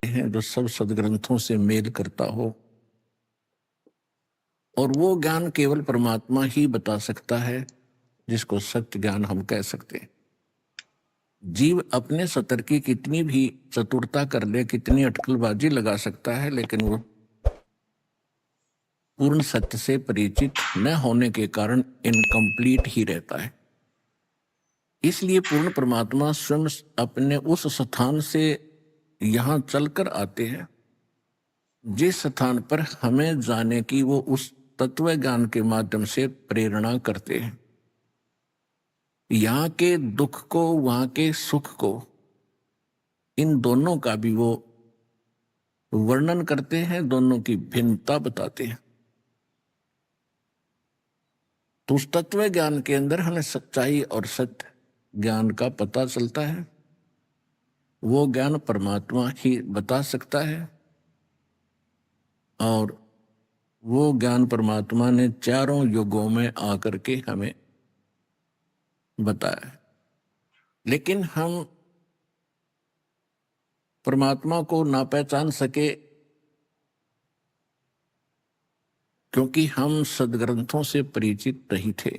हैं जो सब सदग्रंथों से मेल करता हो, और वो ज्ञान केवल परमात्मा ही बता सकता है, जिसको सत्य ज्ञान हम कह सकते हैं। जीव अपने सतर की कितनी भी चतुरता कर ले, कितनी अटकलबाजी लगा सकता है, लेकिन वो पूर्ण सत्य से परिचित न होने के कारण इनकम्प्लीट ही रहता है। इसलिए पूर्ण परमात्मा स्वयं अपने उस स्थान से यहां चलकर आते हैं जिस स्थान पर हमें जाने की वो उस तत्व ज्ञान के माध्यम से प्रेरणा करते हैं। यहाँ के दुख को, वहां के सुख को, इन दोनों का भी वो वर्णन करते हैं, दोनों की भिन्नता बताते हैं। तो उस तत्व ज्ञान के अंदर हमें सच्चाई और सत्य ज्ञान का पता चलता है। वो ज्ञान परमात्मा ही बता सकता है, और वो ज्ञान परमात्मा ने चारों युगों में आकर के हमें बताया है। लेकिन हम परमात्मा को ना पहचान सके, क्योंकि हम सदग्रंथों से परिचित नहीं थे।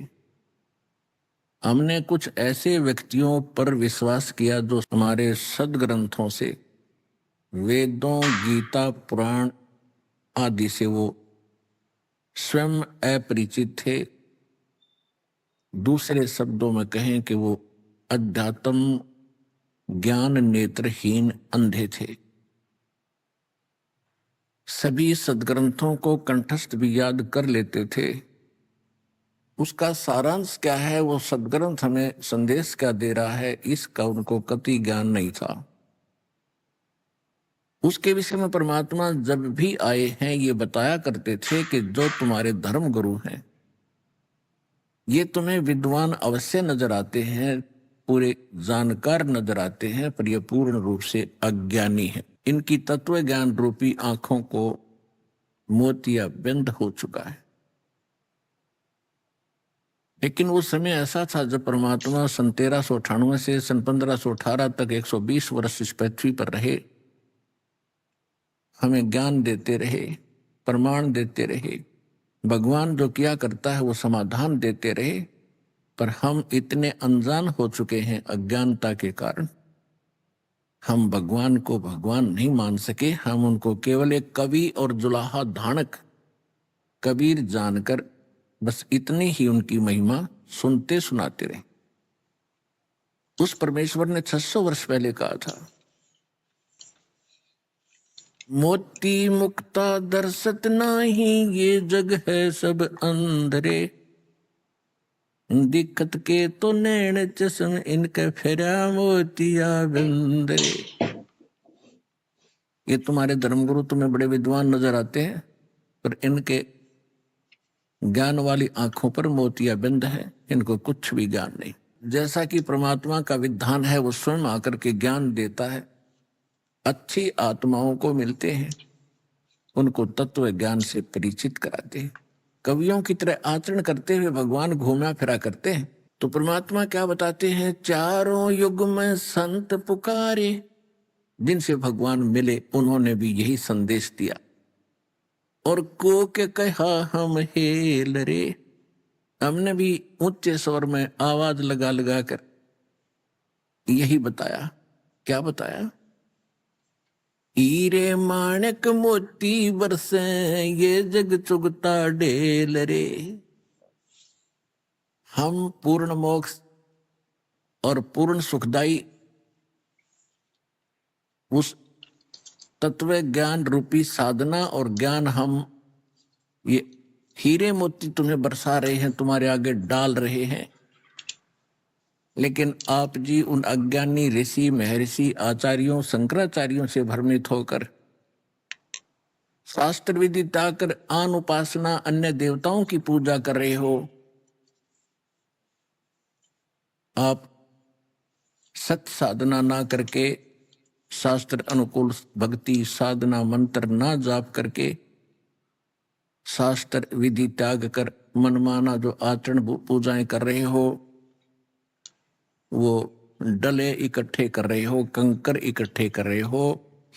हमने कुछ ऐसे व्यक्तियों पर विश्वास किया जो हमारे सदग्रंथों से, वेदों, गीता, पुराण आदि से वो स्वयं अपरिचित थे। दूसरे शब्दों में कहें कि वो अध्यात्म ज्ञान नेत्रहीन अंधे थे। सभी सदग्रंथों को कंठस्थ भी याद कर लेते थे। उसका सारांश क्या है, वो सदग्रंथ हमें संदेश क्या दे रहा है, इसका उनको कतई ज्ञान नहीं था। उसके विषय में परमात्मा जब भी आए हैं ये बताया करते थे कि जो तुम्हारे धर्म गुरु हैं ये तुम्हें विद्वान अवश्य नजर आते हैं, पूरे जानकार नजर आते हैं, पर ये पूर्ण रूप से अज्ञानी है। इनकी तत्व ज्ञान रूपी आंखों को मोतिया बंद हो चुका है। लेकिन उस समय ऐसा था जब परमात्मा सन 1398 से सन 1518 तक 120 वर्ष इस पृथ्वी पर रहे, हमें ज्ञान देते रहे, प्रमाण देते रहे। भगवान जो किया करता है वो समाधान देते रहे, पर हम इतने अनजान हो चुके हैं अज्ञानता के कारण, हम भगवान को भगवान नहीं मान सके। हम उनको केवल एक कवि और जुलाहा धानक कबीर जानकर बस इतनी ही उनकी महिमा सुनते सुनाते रहे। उस परमेश्वर ने 600 वर्ष पहले कहा था, मोती मुक्ता दर्शत नाही, ये जग है सब अंधरे, दिक्कत के तो नैन चश्म, इनके फेरा मोतिया बंदरे। ये तुम्हारे धर्मगुरु तुम्हें बड़े विद्वान नजर आते हैं, पर इनके ज्ञान वाली आंखों पर मोतिया बंद है, इनको कुछ भी ज्ञान नहीं। जैसा कि परमात्मा का विधान है वो स्वयं आकर के ज्ञान देता है। अच्छी आत्माओं को मिलते हैं, उनको तत्व ज्ञान से परिचित कराते हैं। कवियों की तरह आचरण करते हुए भगवान घूमा फिरा करते हैं। तो परमात्मा क्या बताते हैं, चारों युग में संत पुकारे। जिनसे भगवान मिले उन्होंने भी यही संदेश दिया, और को के कहा हम हेल रे। हमने भी ऊंचे स्वर में आवाज लगा लगा कर यही बताया। क्या बताया, हीरे माणक मोती बरसे, ये जग चुगता ढेल रे। हम पूर्ण मोक्ष और पूर्ण सुखदाई उस तत्व ज्ञान रूपी साधना और ज्ञान, हम ये हीरे मोती तुम्हें बरसा रहे हैं, तुम्हारे आगे डाल रहे हैं। लेकिन आप जी उन अज्ञानी ऋषि, महर्षि, आचार्यों, शंकराचार्यों से भ्रमित होकर शास्त्र विधि ताकर आन उपासना, अन्य देवताओं की पूजा कर रहे हो। आप सत्य साधना ना करके, शास्त्र अनुकूल भक्ति साधना मंत्र ना जाप करके, शास्त्र विधि त्याग कर मनमाना जो आचरण पूजाएं कर रहे हो, वो डले इकट्ठे कर रहे हो, कंकर इकट्ठे कर रहे हो,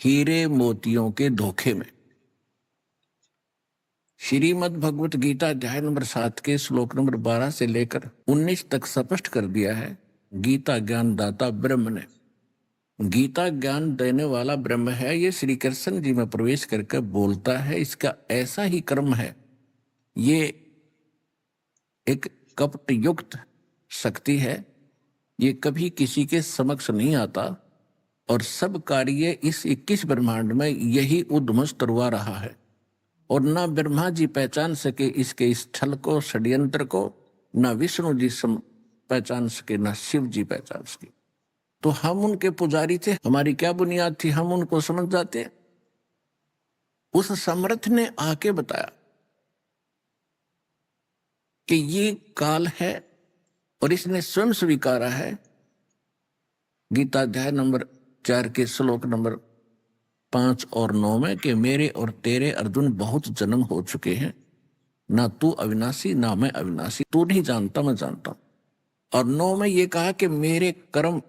हीरे मोतियों के धोखे में। श्रीमद् भगवत गीता अध्याय नंबर 7 के श्लोक नंबर 12 से लेकर 19 तक स्पष्ट कर दिया है गीता ज्ञान दाता ब्रह्म ने। गीता ज्ञान देने वाला ब्रह्म है, ये श्री कृष्ण जी में प्रवेश करके बोलता है। इसका ऐसा ही कर्म है, ये एक कपट युक्त शक्ति है, ये कभी किसी के समक्ष नहीं आता और सब कार्य इस 21 ब्रह्मांड में यही उद्मस करवा रहा है। और ना ब्रह्मा जी पहचान सके इसके इस छल को, षड्यंत्र को, ना विष्णु जी पहचान सके, ना शिव जी पहचान सके। तो हम उनके पुजारी थे, हमारी क्या बुनियाद थी, हम उनको समझ जाते। उस समर्थ ने आके बताया कि ये काल है और इसने स्वयं स्वीकारा है। गीता अध्याय नंबर 4 के श्लोक नंबर 5 और 9 में कि मेरे और तेरे अर्जुन बहुत जन्म हो चुके हैं, ना तू अविनाशी ना मैं अविनाशी, तू नहीं जानता मैं जानता हूं। और 9 में ये कहा कि मेरे कर्म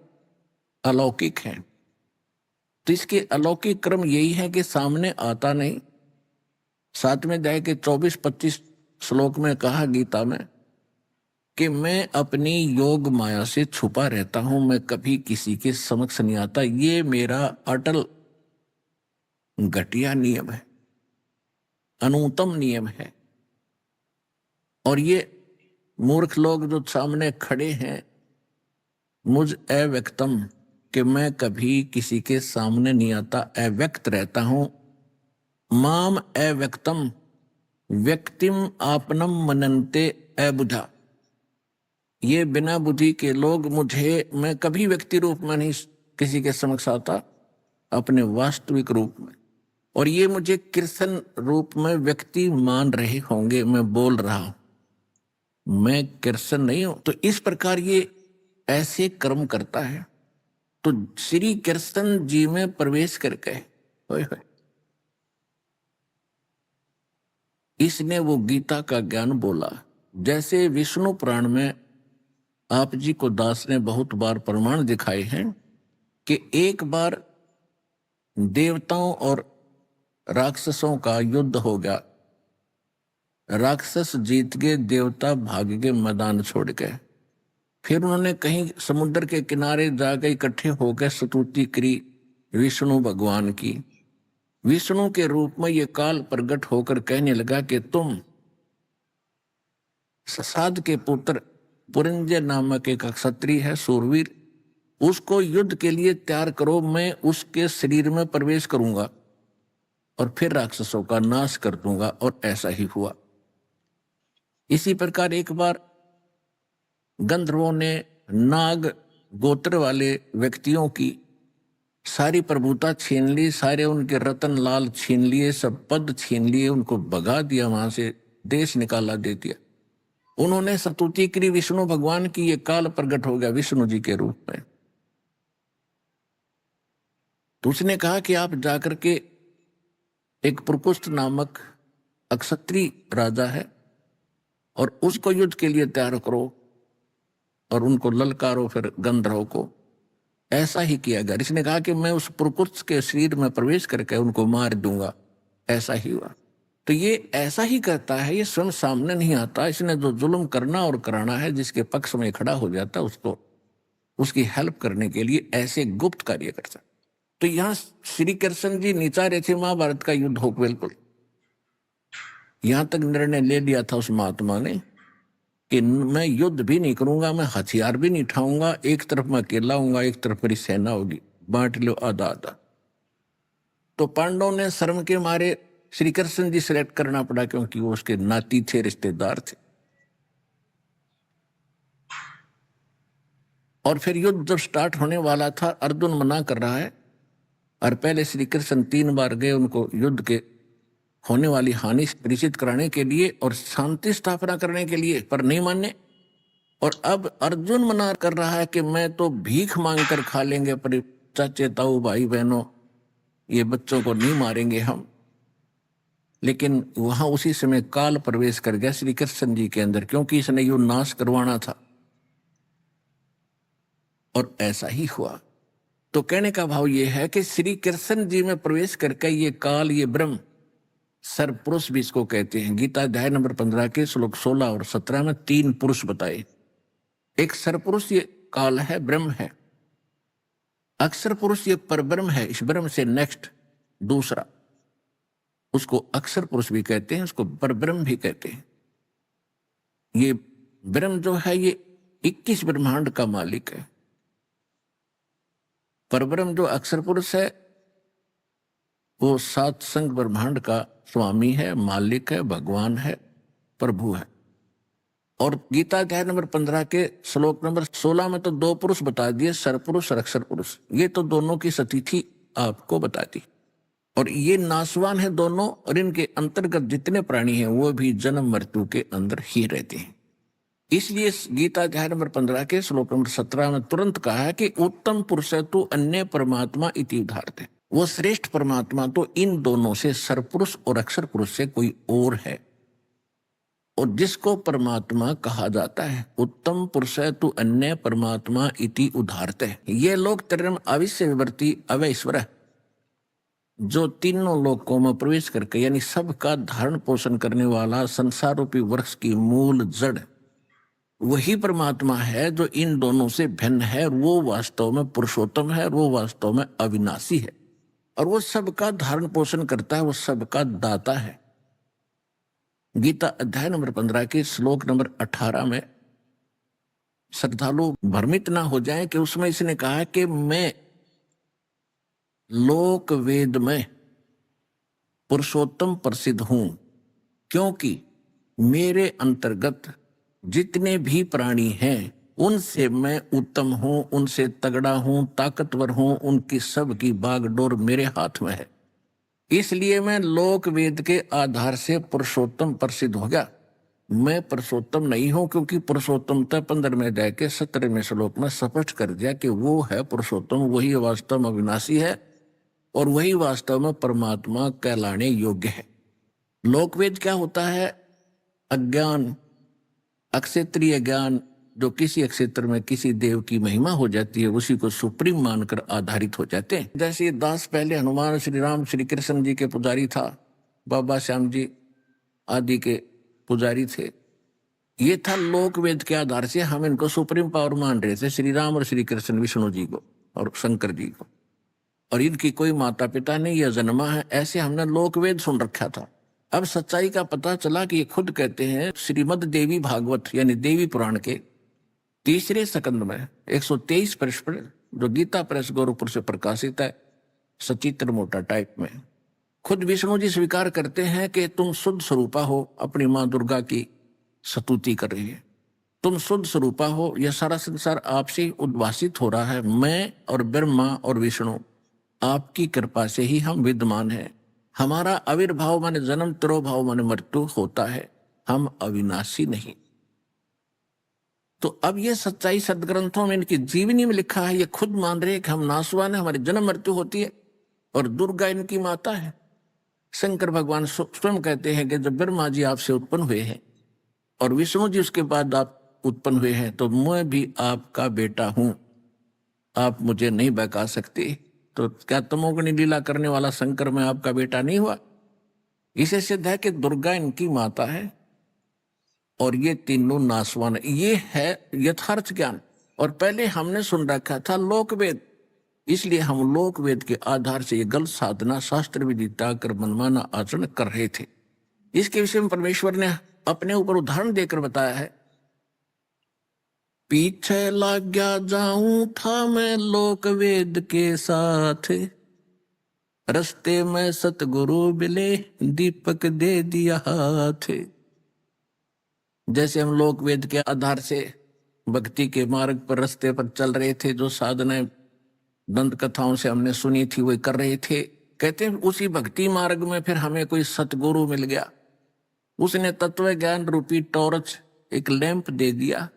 अलौकिक हैं। तो इसके अलौकिक कर्म यही है कि सामने आता नहीं। 7वें अध्याय के 24-25 श्लोक में कहा गीता में कि मैं अपनी योग माया से छुपा रहता हूं, मैं कभी किसी के समक्ष नहीं आता। ये मेरा अटल घटिया नियम है, अनुत्तम नियम है। और ये मूर्ख लोग जो सामने खड़े हैं, मुझ अव्यक्तम कि मैं कभी किसी के सामने नहीं आता, अव्यक्त रहता हूं। माम अव्यक्तम व्यक्तिम आपनम मनन्ते अबुधा, ये बिना बुद्धि के लोग मुझे, मैं कभी व्यक्ति रूप में नहीं किसी के समक्ष आता, अपने वास्तविक रूप में। और ये मुझे कृष्ण रूप में व्यक्ति मान रहे होंगे, मैं बोल रहा हूं, मैं कृष्ण नहीं हूं। तो इस प्रकार ये ऐसे कर्म करता है। तो श्री कृष्ण जी में प्रवेश करके होय होय इसने वो गीता का ज्ञान बोला। जैसे विष्णु पुराण में आप जी को दास ने बहुत बार प्रमाण दिखाए हैं कि एक बार देवताओं और राक्षसों का युद्ध हो गया, राक्षस जीत गए, देवता भाग गए मैदान छोड़ के। फिर उन्होंने कहीं समुद्र के किनारे जाकर इकट्ठे होकर स्तुति करी विष्णु भगवान की। विष्णु के रूप में ये काल प्रकट होकर कहने लगा कि तुम ससाद के पुत्र पुरंजय नामक एक क्षत्रिय है, सूरवीर, उसको युद्ध के लिए तैयार करो, मैं उसके शरीर में प्रवेश करूंगा और फिर राक्षसों का नाश कर दूंगा। और ऐसा ही हुआ। इसी प्रकार एक बार गंधर्वों ने नाग गोत्र वाले व्यक्तियों की सारी प्रभुता छीन ली, सारे उनके रतन लाल छीन लिए, सब पद छीन लिए, उनको भगा दिया, वहां से देश निकाला दे दिया। उन्होंने स्तुति करी विष्णु भगवान की, ये काल प्रकट हो गया विष्णु जी के रूप में। तो उसने कहा कि आप जाकर के एक प्रकुष्ठ नामक अक्षत्रिय राजा है और उसको युद्ध के लिए तैयार करो और उनको ललकारो फिर गंधर्व को। ऐसा ही किया गया। इसने कहा कि मैं उस प्रकुष्ठ के शरीर में प्रवेश करके उनको मार दूंगा। ऐसा ही हुआ। तो ये ऐसा ही करता है, ये स्वयं सामने नहीं आता। इसने जो जुल्म करना और कराना है, जिसके पक्ष में खड़ा हो जाता है, उसको उसकी हेल्प करने के लिए ऐसे गुप्त कार्य करता। तो यहां श्री कृष्ण जी नीचा रहे थे, महाभारत का युद्ध हो, बिल्कुल यहां तक निर्णय ले लिया था उस महात्मा ने कि मैं युद्ध भी नहीं करूंगा, मैं हथियार भी नहीं उठाऊंगा, एक तरफ मैं अकेला हूंगा, एक तरफ मेरी सेना होगी, बांट लो आधा आधा। तो पांडवों ने शर्म के मारे श्री कृष्ण जी सेलेक्ट करना पड़ा, क्योंकि वो उसके नाती थे, रिश्तेदार थे। और फिर युद्ध जब स्टार्ट होने वाला था, अर्जुन मना कर रहा है और पहले श्री कृष्ण 3 बार गए उनको युद्ध के होने वाली हानि से परिचित कराने के लिए और शांति स्थापना करने के लिए, पर नहीं माने। और अब अर्जुन मना कर रहा है कि मैं तो भीख मांग कर खा लेंगे, पर चाचे ताऊ भाई बहनों ये बच्चों को नहीं मारेंगे हम। लेकिन वहां उसी समय काल प्रवेश कर गया श्री कृष्ण जी के अंदर, क्योंकि इसने युद्ध नाश करवाना था। और ऐसा ही हुआ। तो कहने का भाव ये है कि श्री कृष्ण जी में प्रवेश करके ये काल, ये ब्रह्म, सरपुरुष भी इसको कहते हैं। गीता अध्याय नंबर 15 के श्लोक 16 और 17 में 3 पुरुष बताए। एक सरपुरुष ये काल है, ब्रह्म है। अक्षर पुरुष ये परब्रह्म है, इस ब्रह्म से नेक्स्ट दूसरा, उसको अक्षर पुरुष भी कहते हैं, उसको परब्रह्म भी कहते हैं। ये ब्रह्म जो है ये 21 ब्रह्मांड का मालिक है। परब्रह्म जो अक्षर पुरुष है वो 7 संग ब्रह्मांड का स्वामी है, मालिक है, भगवान है, प्रभु है। और गीता अध्याय नंबर 15 के श्लोक नंबर 16 में तो 2 पुरुष बता दिए, सरपुरुष और अक्षर पुरुष। ये तो दोनों की सतिथि आपको बता दी। और ये नासवान है दोनों, और इनके अंतर्गत जितने प्राणी हैं वो भी जन्म मृत्यु के अंदर ही रहते हैं। इसलिए गीता अध्याय नंबर 15 के श्लोक नंबर 17 में तुरंत कहा है कि उत्तम पुरुष तो अन्य परमात्मा इति उदाहरते, वो श्रेष्ठ परमात्मा तो इन दोनों से, सरपुरुष और अक्षर पुरुष से कोई और है। और जिसको परमात्मा कहा जाता है, उत्तम पुरुष तो अन्य परमात्मा इति उदाहरते, ये लोग त्रिम अविश्य विवर्ती अवैश्वर, जो तीनों लोकों में प्रवेश करके यानी सबका धारण पोषण करने वाला संसार रूपी वृक्ष की मूल जड़ वही परमात्मा है जो इन दोनों से भिन्न है। वो वास्तव में पुरुषोत्तम है, वो वास्तव में अविनाशी है, और वो सबका धारण पोषण करता है, वो सबका दाता है। गीता अध्याय नंबर 15 के श्लोक नंबर 18 में श्रद्धालु भ्रमित ना हो जाएं कि उसमें इसने कहा कि मैं लोक वेद में पुरुषोत्तम प्रसिद्ध हूं, क्योंकि मेरे अंतर्गत जितने भी प्राणी हैं उनसे मैं उत्तम हूं, उनसे तगड़ा हूं, ताकतवर हूं, उनकी सब की बागडोर मेरे हाथ में है। इसलिए मैं लोक वेद के आधार से पुरुषोत्तम प्रसिद्ध हो गया। मैं पुरुषोत्तम नहीं हूं, क्योंकि पुरुषोत्तमता 15वें अध्याय के 17वें श्लोक में स्पष्ट कर दिया कि वो है पुरुषोत्तम, वही वास्तव में अविनाशी है और वही वास्तव में परमात्मा कहलाने योग्य है। लोकवेद क्या होता है? अज्ञान, अक्षेत्रीय ज्ञान, जो किसी क्षेत्र में किसी देव की महिमा हो जाती है उसी को सुप्रीम मानकर आधारित हो जाते हैं। जैसे दास पहले हनुमान, श्री राम, श्री कृष्ण जी के पुजारी था, बाबा श्याम जी आदि के पुजारी थे। ये था लोक वेद के आधार से हम इनको सुप्रीम पावर मान रहे थे, श्री राम और श्री कृष्ण, विष्णु जी को और शंकर जी को, और इनकी कोई माता पिता नहीं, यह जन्मा है, ऐसे हमने लोक वेद सुन रखा था। अब सच्चाई का पता चला कि ये खुद कहते हैं श्रीमद देवी भागवत यानी देवी पुराण के 3रे स्कंद में 123 पृष्ठ पर, जो गीता प्रेस गोरखपुर से प्रकाशित है, सचित्र मोटा टाइप में, खुद विष्णु जी स्वीकार करते हैं कि तुम शुद्ध स्वरूपा हो। अपनी मां दुर्गा की स्तुति कर रही है, तुम शुद्ध स्वरूपा हो, यह सारा संसार आपसे उद्भासित हो रहा है। मैं और ब्रह्मा और विष्णु आपकी कृपा से ही हम विद्यमान हैं। हमारा आविर्भाव माने जन्म, तिरोभाव माने मृत्यु होता है, हम अविनाशी नहीं। तो अब ये सच्चाई सदग्रंथों में, इनकी जीवनी में लिखा है। ये खुद मान रहे हैं कि हम नासवान है, हमारी जन्म मृत्यु होती है, और दुर्गा इनकी माता है। शंकर भगवान स्वयं कहते हैं कि जब ब्रह्मा जी आपसे उत्पन्न हुए हैं और विष्णु जी उसके बाद आप उत्पन्न हुए हैं, तो मैं भी आपका बेटा हूं, आप मुझे नहीं बहका सकते। तो क्या तमोगुणी लीला करने वाला शंकर मैं आपका बेटा नहीं हुआ? इसे सिद्ध है कि दुर्गा इनकी माता है और ये तीनों नासवान है। ये है यथार्थ ज्ञान। और पहले हमने सुन रखा था लोकवेद, इसलिए हम लोकवेद के आधार से ये गलत साधना, शास्त्र विधि त्याग कर मनमाना आचरण कर रहे थे। इसके विषय में परमेश्वर ने अपने ऊपर उदाहरण देकर बताया है, पीछे लग गया जाऊं था मैं लोक वेद के साथ, रस्ते में सतगुरु मिले दीपक दे दिया हाथ। जैसे हम लोक वेद के आधार से भक्ति के मार्ग पर, रास्ते पर चल रहे थे, जो साधनाएं दंत कथाओं से हमने सुनी थी वही कर रहे थे। कहते हैं उसी भक्ति मार्ग में फिर हमें कोई सतगुरु मिल गया, उसने तत्व ज्ञान रूपी टॉर्च, एक लैंप दे दिया।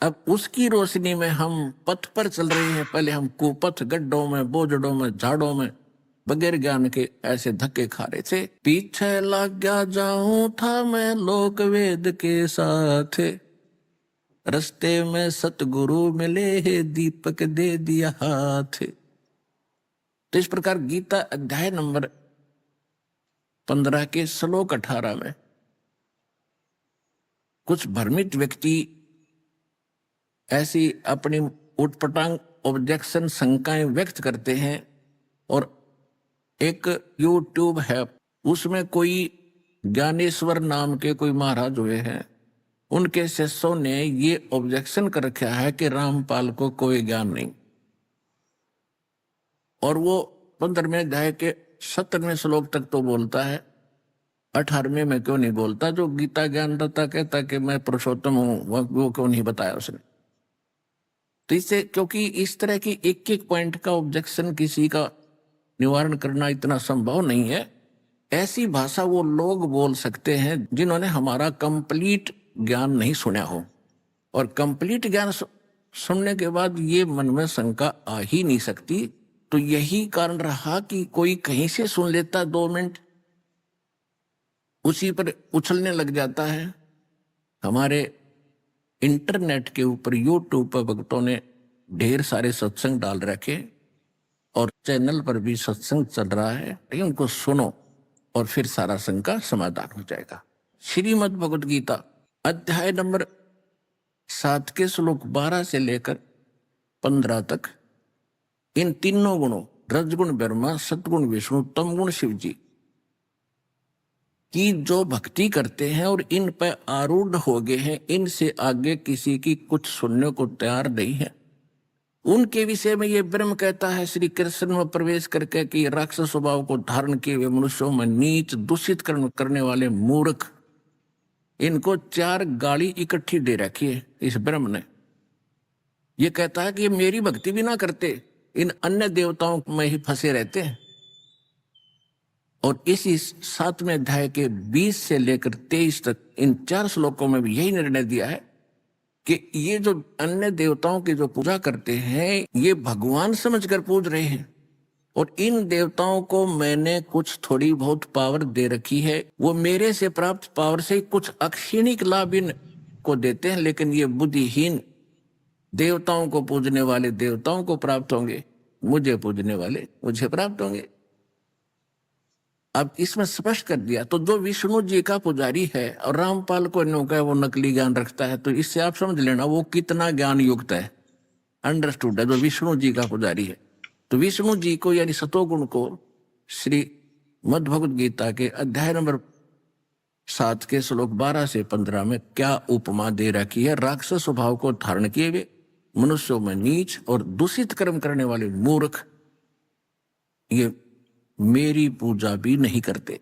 अब उसकी रोशनी में हम पथ पर चल रहे हैं। पहले हम कुपथ, गड्ढों में, बोझड़ों में, झाड़ों में बगैर ज्ञान के ऐसे धक्के खा रहे थे। पीछे लग गया जाऊं था मैं लोक वेद के साथ, रस्ते में सतगुरु मिले दीपक दे दिया हाथ। तो इस प्रकार गीता अध्याय नंबर 15 के श्लोक 18 में कुछ भ्रमित व्यक्ति ऐसी अपनी उटपटांग ऑब्जेक्शन शंकाएं व्यक्त करते हैं, और एक यूट्यूब है उसमें कोई ज्ञानेश्वर नाम के कोई महाराज हुए हैं, उनके शिष्यों ने ये ऑब्जेक्शन कर रखा है कि रामपाल को कोई ज्ञान नहीं, और वो 15वें अध्याय के 17वें श्लोक तक तो बोलता है, 18वें में क्यों नहीं बोलता? जो गीता ज्ञानदाता कहता कि मैं पुरुषोत्तम हूं, वो क्यों नहीं बताया उसने? तो इससे, क्योंकि इस तरह की एक एक पॉइंट का ऑब्जेक्शन किसी का निवारण करना इतना संभव नहीं है। ऐसी भाषा वो लोग बोल सकते हैं जिन्होंने हमारा कंप्लीट ज्ञान नहीं सुना हो, और कंप्लीट ज्ञान सुनने के बाद ये मन में शंका आ ही नहीं सकती। तो यही कारण रहा कि कोई कहीं से सुन लेता 2 मिनट, उसी पर उछलने लग जाता है। हमारे इंटरनेट के ऊपर यूट्यूब पर भक्तों ने ढेर सारे सत्संग डाल रखे, और चैनल पर भी सत्संग चल रहा है, उनको सुनो और फिर सारा शंका समाधान हो जाएगा। श्रीमद् भगवद गीता अध्याय नंबर 7 के श्लोक 12 से लेकर 15 तक इन तीनों गुणों, रजगुण ब्रह्मा, सतगुण विष्णु, तमगुण शिव जी की जो भक्ति करते हैं और इन पर आरूढ़ हो गए हैं, इनसे आगे किसी की कुछ सुनने को तैयार नहीं है। उनके विषय में ये ब्रह्म कहता है श्री कृष्ण में प्रवेश करके कि राक्षस स्वभाव को धारण किए हुए मनुष्यों में नीच दूषित करने वाले मूर्ख, इनको 4 गाली इकट्ठी दे रखी है इस ब्रह्म ने। ये कहता है कि ये मेरी भक्ति भी ना करते, इन अन्य देवताओं में ही फंसे रहते हैं। और इसी 7वें अध्याय के 20 से लेकर 23 तक इन 4 श्लोकों में भी यही निर्णय दिया है कि ये जो अन्य देवताओं की जो पूजा करते हैं, ये भगवान समझकर पूज रहे हैं, और इन देवताओं को मैंने कुछ थोड़ी बहुत पावर दे रखी है, वो मेरे से प्राप्त पावर से कुछ अक्षणिक लाभ इन को देते हैं, लेकिन ये बुद्धिहीन देवताओं को पूजने वाले देवताओं को प्राप्त होंगे, मुझे पूजने वाले मुझे प्राप्त होंगे। अब इसमें स्पष्ट कर दिया। तो जो विष्णु जी का पुजारी है और रामपाल को नो का वो नकली ज्ञान रखता है, तो इससे आप समझ लेना वो कितना ज्ञान युक्त है, अंडरस्टूड है, जो विष्णु जी का पुजारी है। तो विष्णु जी को यानी सतोगुण को श्री मद् भगवद गीता के अध्याय नंबर 7 के श्लोक 12 से 15 में क्या उपमा दे रखी है? राक्षस स्वभाव को धारण किए हुए मनुष्यों में नीच और दूषित कर्म करने वाले मूर्ख, ये मेरी पूजा भी नहीं करते।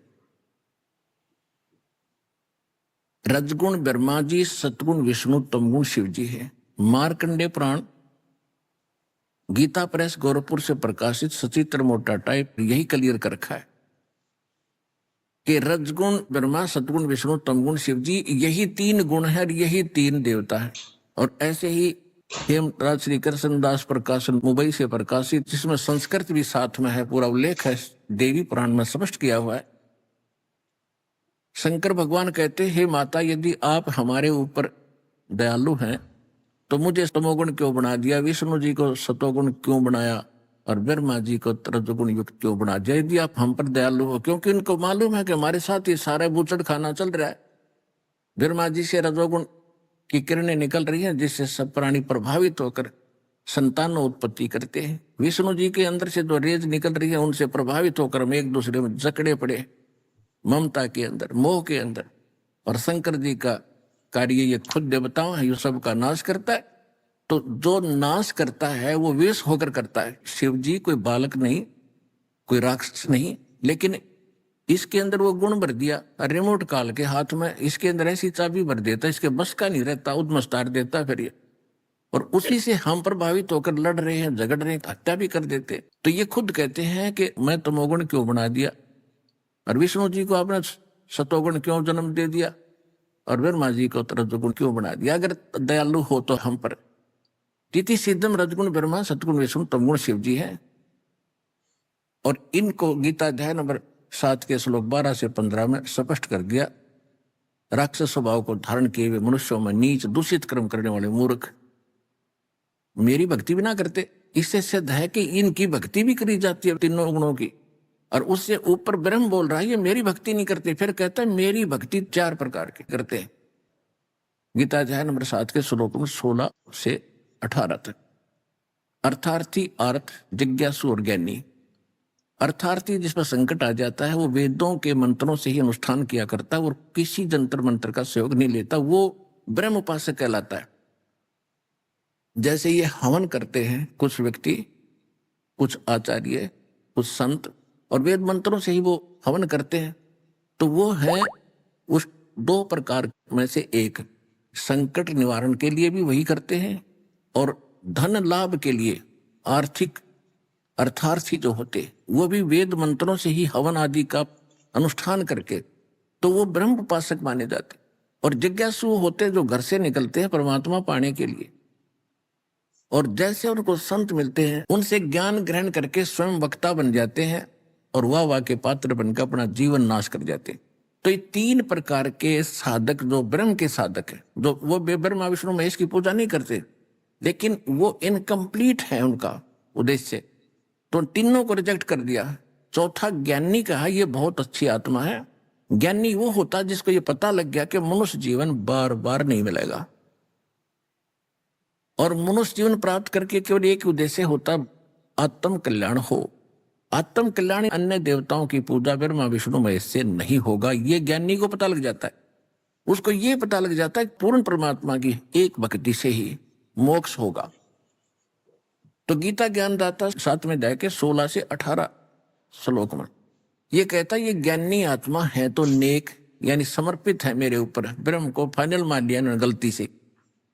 रजगुण ब्रह्मा जी, सतगुण विष्णु, तमगुण शिव जी है। मार्कंडे पुराण गीता प्रेस गोरखपुर से प्रकाशित सचित्र मोटा टाइप यही क्लियर कर रखा है कि रजगुण ब्रह्मा, सतगुण विष्णु, तमगुण शिव जी, यही 3 गुण है और यही 3 देवता है। और ऐसे ही हेमराज श्री कृष्णदास प्रकाशन मुंबई से प्रकाशित, जिसमें संस्कृत भी साथ में है, पूरा उल्लेख है, देवी पुराण में स्पष्ट किया हुआ है। शंकर भगवान कहते, हे माता, यदि आप हमारे ऊपर दयालु हैं तो मुझे तमोगुण क्यों बना दिया, विष्णु जी को सतोगुण क्यों बनाया और ब्रह्मा जी को रजोगुण युक्त क्यों बना दिया? यदि आप हम पर दयालु हो, क्योंकि इनको मालूम है कि हमारे साथ ये सारा बूचड़ खाना चल रहा है। ब्रह्मा जी से रजोगुण की किरणें निकल रही हैं, जिससे सब प्राणी प्रभावित होकर संतान उत्पत्ति करते हैं। विष्णु जी के अंदर से जो रेज निकल रही है, उनसे प्रभावित होकर हम एक दूसरे में जकड़े पड़े, ममता के अंदर, मोह के अंदर। और शंकर जी का कार्य ये खुद देवताओं है, ये सब का नाश करता है। तो जो नाश करता है वो वेश होकर करता है। शिव जी कोई बालक नहीं, कोई राक्षस नहीं, लेकिन इसके अंदर वो गुण भर दिया। रिमोट काल के हाथ में इसके अंदर ऐसी चाबी भर देता, इसके बस का नहीं रहता, उद्मस्तार देता फिर ये, और उसी से हम प्रभावित होकर लड़ रहे हैं, झगड़ रहे हैं, हत्या भी कर देते। तो ये खुद कहते हैं कि मैं तमोगुण क्यों बना दिया, और विष्णु जी को आपने सतोगुण क्यों जन्म दे दिया, और ब्रह्मा जी को रजोगुण क्यों बना दिया? अगर दयालु हो तो हम पर। तिथि सिद्धम रजगुण ब्रह्मा, सतगुण विष्णु, तमगुण शिव जी है। और इनको गीता अध्याय नंबर 7 के श्लोक 12 से 15 में स्पष्ट कर दिया। राक्षस स्वभाव को धारण किए हुए मनुष्यों में नीच दूषित कर्म करने वाले मूर्ख मेरी भक्ति भी ना करते, इससे सिद्ध है कि इनकी भक्ति भी करी जाती है तीनों गुणों की, और उससे ऊपर ब्रह्म बोल रहा है ये मेरी भक्ति नहीं करते। फिर कहता है मेरी भक्ति 4 प्रकार की करते हैं। गीता अध्याय नंबर 7 के श्लोक में 16 से 18 तक। अर्थार्थी, अर्थ, जिज्ञासु और ज्ञानी। अर्थार्थी जिसमें संकट आ जाता है वो वेदों के मंत्रों से ही अनुष्ठान किया करता है और किसी जंतर मंत्र का सहयोग नहीं लेता, वो ब्रह्म उपासक कहलाता है। जैसे ये हवन करते हैं कुछ व्यक्ति, कुछ आचार्य, कुछ संत, और वेद मंत्रों से ही वो हवन करते हैं, तो वो है उस 2 प्रकार में से एक। संकट निवारण के लिए भी वही करते हैं, और धन लाभ के लिए आर्थिक अर्थार्थी जो होते वो भी वेद मंत्रों से ही हवन आदि का अनुष्ठान करके, तो वो ब्रह्म उपासक माने जाते। और जिज्ञासु होते जो घर से निकलते हैं परमात्मा पाने के लिए, और जैसे उनको संत मिलते हैं उनसे ज्ञान ग्रहण करके स्वयं वक्ता बन जाते हैं और वाह के पात्र बनकर अपना जीवन नाश कर जाते हैं। तो ये 3 प्रकार के साधक जो ब्रह्म के साधक है, जो वो ब्रह्मा विष्णु महेश की पूजा नहीं करते, लेकिन वो इनकम्प्लीट है उनका उद्देश्य, तो तीनों को रिजेक्ट कर दिया। चौथा ज्ञानी कहा ये बहुत अच्छी आत्मा है। ज्ञानी वो होता जिसको ये पता लग गया कि मनुष्य जीवन बार बार नहीं मिलेगा, और मनुष्य जीवन प्राप्त करके केवल एक उद्देश्य होता, आत्म कल्याण हो। आत्म कल्याण अन्य देवताओं की पूजा ब्रह्मा विष्णु महेश से नहीं होगा, ये ज्ञानी को पता लग जाता है। उसको ये पता लग जाता है पूर्ण परमात्मा की एक भक्ति से ही मोक्ष होगा। तो गीता ज्ञानदाता 7वें अध्याय के 16 से 18 श्लोक में ये कहता है ये ज्ञानी आत्मा है तो नेक, यानी समर्पित है मेरे ऊपर, ब्रह्म को फाइनल मान लिया इन्होंने गलती से,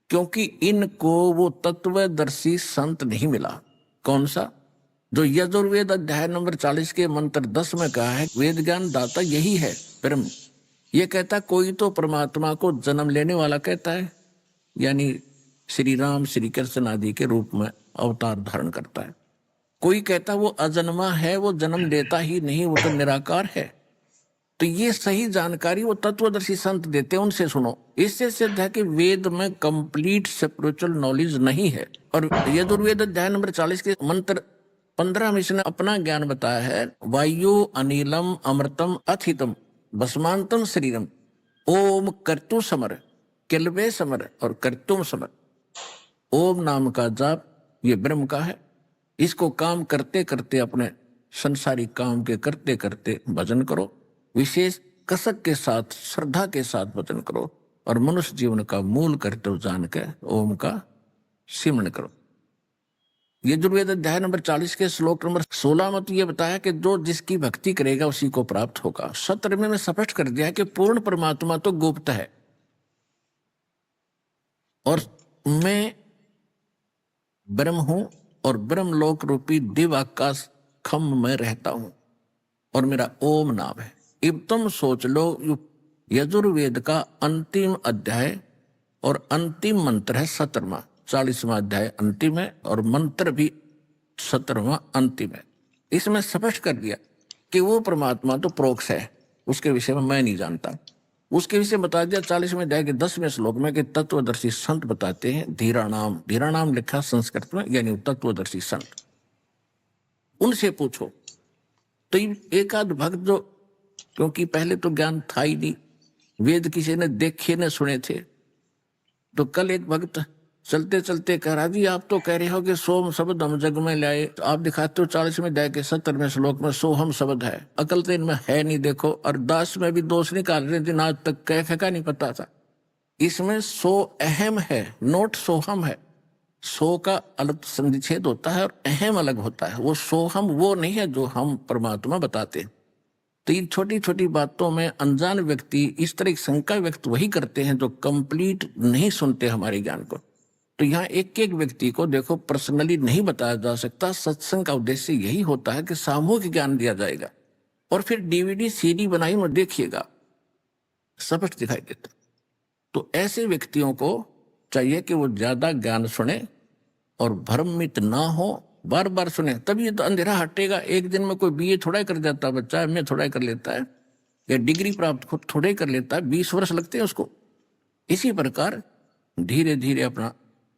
क्योंकि इनको वो तत्वदर्शी संत नहीं मिला। कौन सा? जो यजुर्वेद अध्याय नंबर 40 के मंत्र 10 में कहा है वेद ज्ञान दाता यही है ब्रह्म। ये कहता कोई तो परमात्मा को जन्म लेने वाला कहता है, यानी श्री राम श्री कृष्ण आदि के रूप में अवतार धारण करता है। कोई कहता वो अजन्मा है, वो जन्म लेता ही नहीं, वो तो निराकार है। तो ये सही जानकारी वो तत्वदर्शी संत देते हैं, उनसे सुनो। इससे सिद्ध है कि वेद में कंप्लीट स्पिरिचुअल नॉलेज नहीं है। और यजुर्वेद अध्याय नंबर 40 के मंत्र 15 में इसने अपना ज्ञान बताया है, वायु अनिलम अमृतम अथितम भस्मांतम शरीरम ओम कर्तु समर किलवे समर और कर्तुम समर। ओम नाम का जाप ये ब्रह्म का है, इसको काम करते करते अपने संसारिक काम के करते करते भजन करो, विशेष कसक के साथ श्रद्धा के साथ भजन करो, और मनुष्य जीवन का मूल कर्तव्य जान के ओम का सिमरण करो। यजुर्वेद अध्याय नंबर 40 के श्लोक नंबर 16 में तो ये बताया कि जो जिसकी भक्ति करेगा उसी को प्राप्त होगा। 17 में स्पष्ट कर दिया कि पूर्ण परमात्मा तो गुप्त है, और मैं ब्रह्म हूं और ब्रह्मलोक रूपी दिव्य आकाश खम्भ में रहता हूं, और मेरा ओम नाम है। अब तुम सोच लो, यजुर्वेद का अंतिम अध्याय और अंतिम मंत्र है 17वां, 40वां अध्याय अंतिम है और मंत्र भी 17वां अंतिम है। इसमें स्पष्ट कर दिया कि वो परमात्मा तो प्रोक्ष है, उसके विषय में मैं नहीं जानता। उसके विषय बता दिया 40वें अध्याय के 10वें श्लोक में कि तत्वदर्शी संत बताते हैं धीराणाम, धीराणाम लिखा संस्कृत में, यानी तत्वदर्शी संत, उनसे पूछो। तो एक आध भक्त जो, क्योंकि पहले तो ज्ञान था ही नहीं, वेद किसी ने देखे न सुने थे, तो कल एक भक्त चलते चलते कह रहा जी आप तो कह रहे हो कि सोम शब्द हम जग में लाए, आप दिखाते हो 40वें अध्याय के 17वें श्लोक में सोहम शब्द है, अकल तो इनमें है नहीं। देखो, और दास में भी दोष निकाल रहे थे, आज तक कैफे का नहीं पता था। इसमें सो अहम है, नोट सोहम है। सो का अलग संधिच्छेद होता है और अहम अलग होता है। वो सोहम वो नहीं है जो हम परमात्मा बताते हैं। तो इन छोटी छोटी बातों में अनजान व्यक्ति इस तरह की शंका व्यक्त वही करते हैं जो कंप्लीट नहीं सुनते हमारे ज्ञान को। तो यहाँ एक एक व्यक्ति को देखो पर्सनली नहीं बताया जा सकता। सत्संग का उद्देश्य यही होता है कि सामूहिक ज्ञान दिया जाएगा, और फिर डीवीडी सीडी बनाई और देखिएगा, स्पष्ट दिखाई देता। तो ऐसे व्यक्तियों को चाहिए कि वो ज्यादा ज्ञान सुने और भ्रमित ना हो, बार बार सुने, तभी तो अंधेरा हटेगा। एक दिन में कोई बीए थोड़ा ही कर जाता है बच्चा, एमए थोड़ा ही कर लेता है, या डिग्री प्राप्त खुद थोड़ा ही कर लेता है, 20 वर्ष लगते हैं उसको। इसी प्रकार धीरे धीरे अपना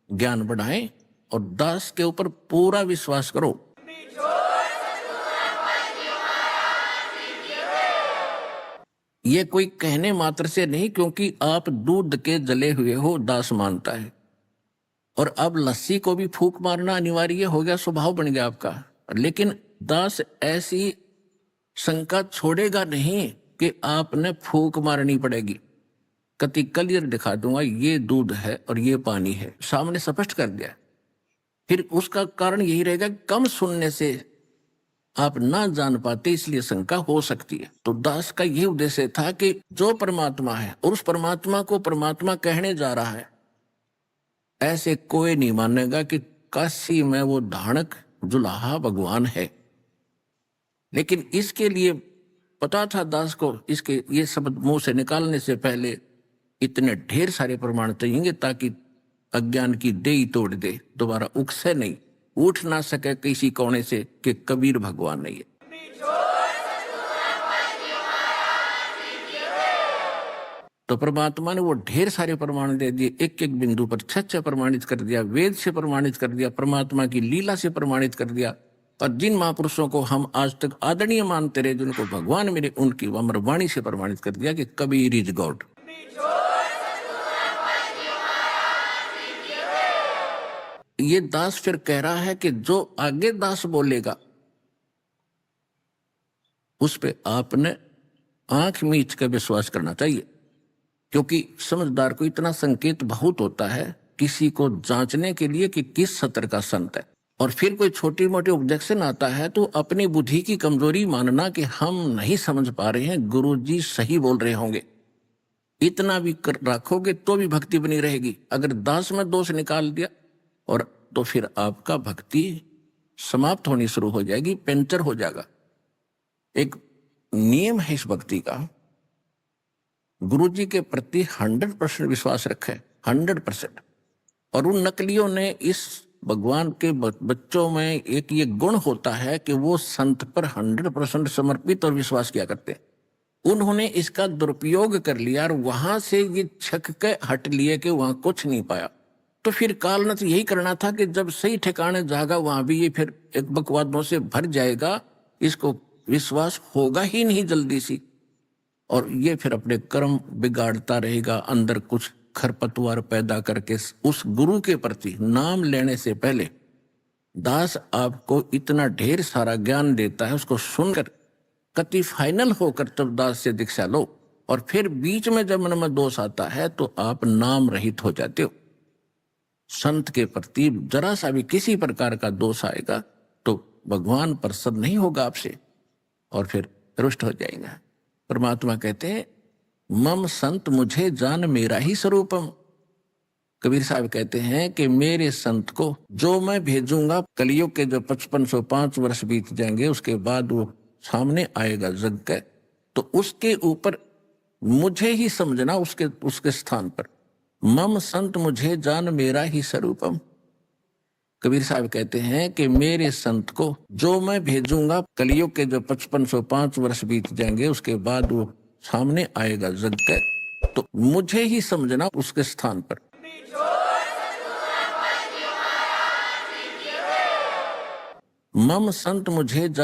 ज्ञान बढ़ाएं और दास के ऊपर पूरा विश्वास करो। ये कोई कहने मात्र से नहीं, क्योंकि आप दूध के जले हुए हो, दास मानता है। और अब लस्सी को भी फूंक मारना अनिवार्य हो गया, स्वभाव बन गया आपका। लेकिन दास ऐसी शंका छोड़ेगा नहीं कि आपने फूंक मारनी पड़ेगी। कति क्लियर दिखा दूंगा, ये दूध है और ये पानी है, सामने स्पष्ट कर दिया। फिर उसका कारण यही रहेगा, कम सुनने से आप ना जान पाते, इसलिए शंका हो सकती है। तो दास का यह उद्देश्य था कि जो परमात्मा है और उस परमात्मा को परमात्मा कहने जा रहा है, ऐसे कोई नहीं मानेगा कि काशी में वो धानक जुलाहा भगवान है। लेकिन इसके लिए पता था दास को, इसके ये शब्द मुंह से निकालने से पहले इतने ढेर सारे प्रमाण चाहिए ताकि अज्ञान की देही तोड़ दे, दोबारा उकसे नहीं, उठ ना सके किसी कोने से कि कबीर भगवान नहीं है। तो परमात्मा ने वो ढेर सारे प्रमाण दे दिए, एक एक बिंदु पर छह प्रमाणित कर दिया, वेद से प्रमाणित कर दिया, परमात्मा की लीला से प्रमाणित कर दिया। और जिन महापुरुषों को हम आज तक आदरणीय मानते रहे, जिनको भगवान मेरे, उनकी अमर वाणी से प्रमाणित कर दिया कि कबीर इज गॉड। ये दास फिर कह रहा है कि जो आगे दास बोलेगा उस पे आपने आंख मीच कर विश्वास करना चाहिए, क्योंकि समझदार को इतना संकेत बहुत होता है किसी को जांचने के लिए कि किस सत्र का संत है। और फिर कोई छोटी मोटी ऑब्जेक्शन आता है तो अपनी बुद्धि की कमजोरी मानना कि हम नहीं समझ पा रहे हैं, गुरुजी सही बोल रहे होंगे, इतना भी कर रखोगे तो भी भक्ति बनी रहेगी। अगर दास में दोष निकाल दिया और तो फिर आपका भक्ति समाप्त होनी शुरू हो जाएगी, पंचर हो जाएगा। एक नियम है इस भक्ति का, गुरुजी के प्रति 100% विश्वास रखे, 100%। और उन नकलियों ने, इस भगवान के बच्चों में एक ये गुण होता है कि वो संत पर 100% समर्पित और विश्वास किया करते हैं। उन्होंने इसका दुरुपयोग कर लिया और वहां से ये छक के हट लिए कि वहां कुछ नहीं पाया। तो फिर कालनत यही करना था कि जब सही ठिकाने जाएगा वहां भी ये फिर एक बकवादों से भर जाएगा, इसको विश्वास होगा ही नहीं जल्दी सी, और ये फिर अपने कर्म बिगाड़ता रहेगा, अंदर कुछ खरपतवार पैदा करके। उस गुरु के प्रति नाम लेने से पहले दास आपको इतना ढेर सारा ज्ञान देता है, उसको सुनकर कति फाइनल होकर तब दास से दीक्षा लो। और फिर बीच में जब मन में दोष आता है तो आप नाम रहित हो जाते हो। संत के प्रति जरा सा भी किसी प्रकार का दोष आएगा तो भगवान प्रसन्न नहीं होगा आपसे और फिर रुष्ट हो जाएगा। परमात्मा कहते हैं, मम संत मुझे जान मेरा ही स्वरूपम। कबीर साहब कहते हैं कि मेरे संत को जो मैं भेजूंगा, कलयुग के जो 5505 वर्ष बीत जाएंगे उसके बाद वो सामने आएगा जग के, तो उसके ऊपर मुझे ही समझना, उसके स्थान पर। मम संत मुझे जान मेरा ही स्वरूपम। कबीर साहब कहते हैं कि मेरे संत को जो मैं भेजूंगा, कलयुग के जो 5505 वर्ष बीत जाएंगे उसके बाद वो सामने आएगा जग के, तो मुझे ही समझना उसके स्थान पर। मम संत मुझे जान